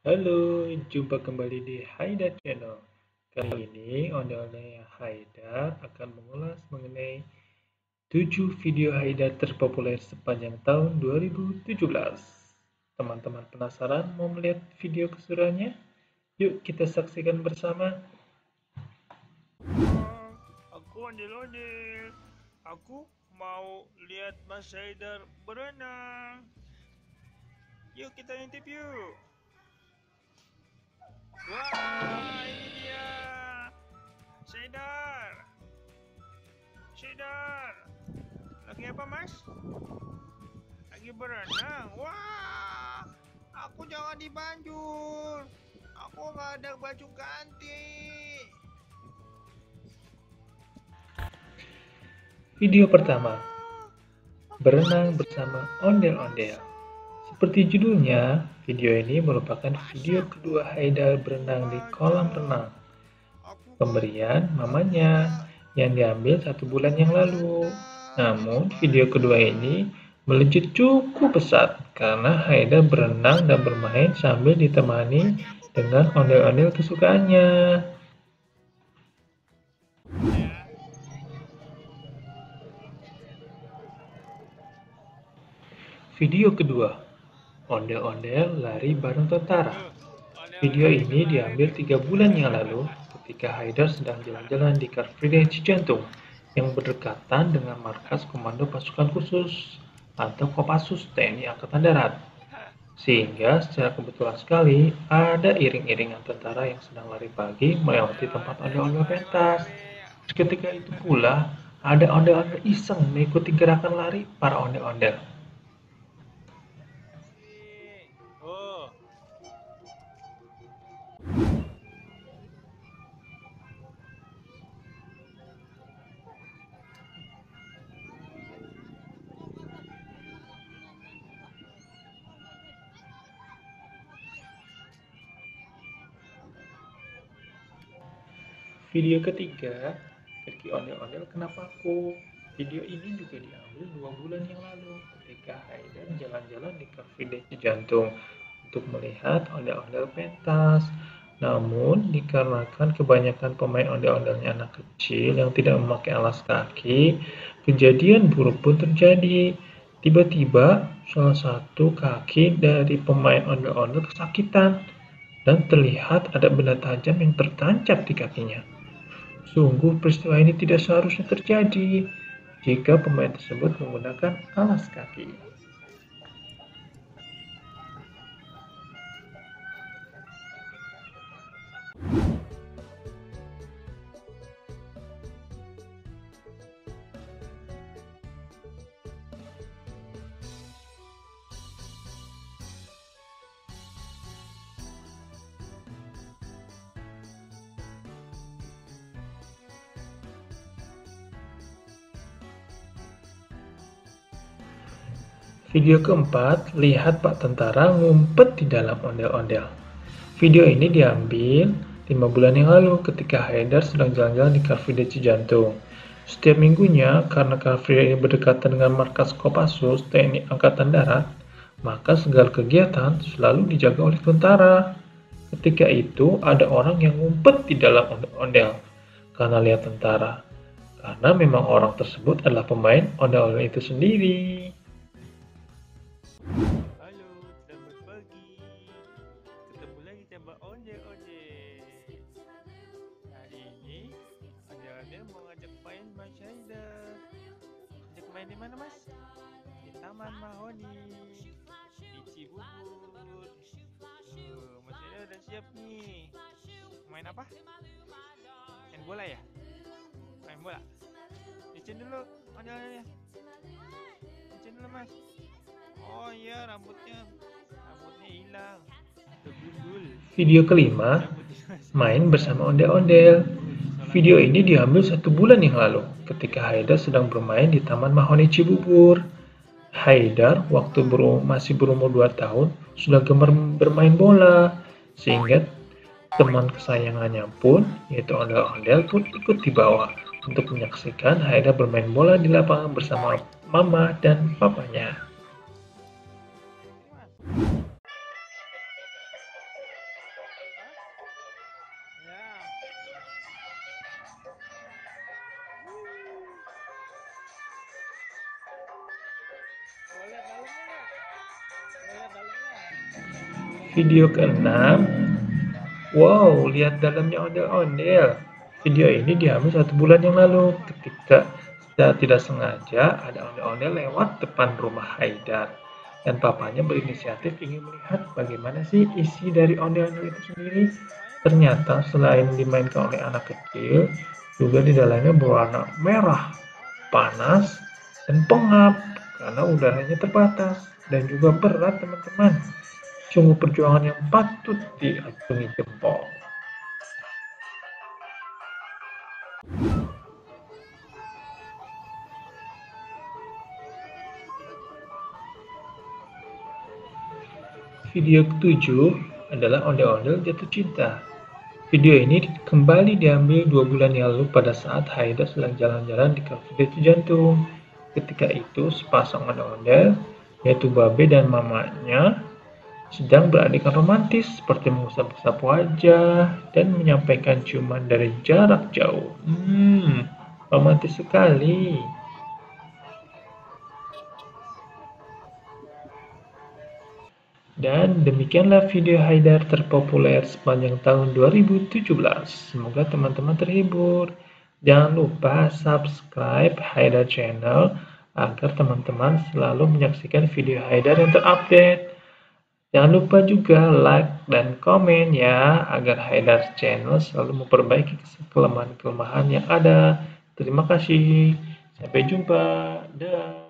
Halo, jumpa kembali di Haidar Channel. Kali ini ondel-ondel Haidar akan mengulas mengenai 7 video Haidar terpopuler sepanjang tahun 2017. Teman-teman penasaran mau melihat video keseruannya? Yuk kita saksikan bersama. Aku ondel-ondel. Aku mau lihat Mas Haidar berenang. Yuk kita intip yuk. Wah, ini dia. Haidar. Haidar. Lagi apa, Mas? Lagi berenang. Wah, aku jangan dibanjur. Aku nggak ada baju ganti. Video pertama, berenang bersama ondel-ondel. Seperti judulnya, video ini merupakan video kedua Haidar berenang di kolam renang. Pemberian mamanya yang diambil 1 bulan yang lalu. Namun, video kedua ini melejit cukup pesat karena Haidar berenang dan bermain sambil ditemani dengan ondel-ondel kesukaannya. Video kedua, ondel-ondel lari bareng tentara. Video ini diambil 3 bulan yang lalu ketika Haidar sedang jalan-jalan di Car Free Day Cijantung yang berdekatan dengan markas Komando Pasukan Khusus atau Kopassus TNI Angkatan Darat. Sehingga secara kebetulan sekali ada iring-iringan tentara yang sedang lari pagi melewati tempat ondel-ondel pentas. Ketika itu pula ada ondel-ondel iseng mengikuti gerakan lari para ondel-ondel. Oh, Video ketiga, kaki ondel-ondel kena paku. Video ini juga diambil 2 bulan yang lalu ketika Haidar jalan-jalan di Car Free Day Cijantung untuk melihat ondel-ondel pentas. Namun, dikarenakan kebanyakan pemain ondel-ondelnya anak kecil yang tidak memakai alas kaki, kejadian buruk pun terjadi. Tiba-tiba, salah satu kaki dari pemain ondel-ondel kesakitan dan terlihat ada benda tajam yang tertancap di kakinya. Sungguh peristiwa ini tidak seharusnya terjadi jika pemain tersebut menggunakan alas kaki. Video keempat, lihat Pak Tentara ngumpet di dalam ondel-ondel. Video ini diambil 5 bulan yang lalu ketika Haidar sedang jalan-jalan di Car Free Day Cijantung. Setiap minggunya, karena Car Free Day ini berdekatan dengan markas Kopassus TNI Angkatan Darat, maka segala kegiatan selalu dijaga oleh tentara. Ketika itu, ada orang yang ngumpet di dalam ondel-ondel karena lihat tentara. Karena memang orang tersebut adalah pemain ondel-ondel itu sendiri. halo, selamat pagi. Ketemu lagi sama ondel-ondel. Hari ini ondel-ondel mau ngajak main Mas Haidar. Ajak main di mana, Mas? Di Taman Mahoni, di Cibubur. Mas Haidar udah siap nih. Main apa? Main bola ya? Main bola. Licin dulu ondel-ondelnya. Licin dulu, Mas. Oh iya, rambutnya hilang. Tergundul. Video kelima, Rambutnya main bersama ondel-ondel. sholat. Video ini diambil 1 bulan yang lalu ketika Haidar sedang bermain di Taman Mahoni Cibubur. Haidar waktu masih berumur 2 tahun sudah gemar bermain bola, sehingga teman kesayangannya pun, yaitu ondel-ondel pun ikut dibawa untuk menyaksikan Haidar bermain bola di lapangan bersama mama dan papanya. Video ke-6. Wow, lihat dalamnya ondel-ondel. Video ini diambil 1 bulan yang lalu ketika secara tidak sengaja ada ondel-ondel lewat depan rumah Haidar. Dan papanya berinisiatif ingin melihat bagaimana sih isi dari ondel-ondel itu sendiri. Ternyata selain dimainkan oleh anak kecil, juga di dalamnya berwarna merah, panas, dan pengap karena udaranya terbatas dan juga berat teman-teman. Sungguh perjuangan yang patut diacungi jempol. Video ke-7 adalah ondel-ondel jatuh cinta. Video ini kembali diambil 2 bulan yang lalu pada saat Haidar sedang jalan-jalan di Cafe Detu Jantung. Ketika itu, sepasang ondel-ondel, yaitu Babe dan mamanya, sedang beradegan romantis seperti mengusap-usap wajah dan menyampaikan ciuman dari jarak jauh. Romantis sekali. Dan demikianlah video Haidar terpopuler sepanjang tahun 2017. Semoga teman-teman terhibur. Jangan lupa subscribe Haidar Channel agar teman-teman selalu menyaksikan video Haidar yang terupdate. Jangan lupa juga like dan komen ya, agar Haidar Channel selalu memperbaiki kelemahan-kelemahan yang ada. Terima kasih. Sampai jumpa. Dah.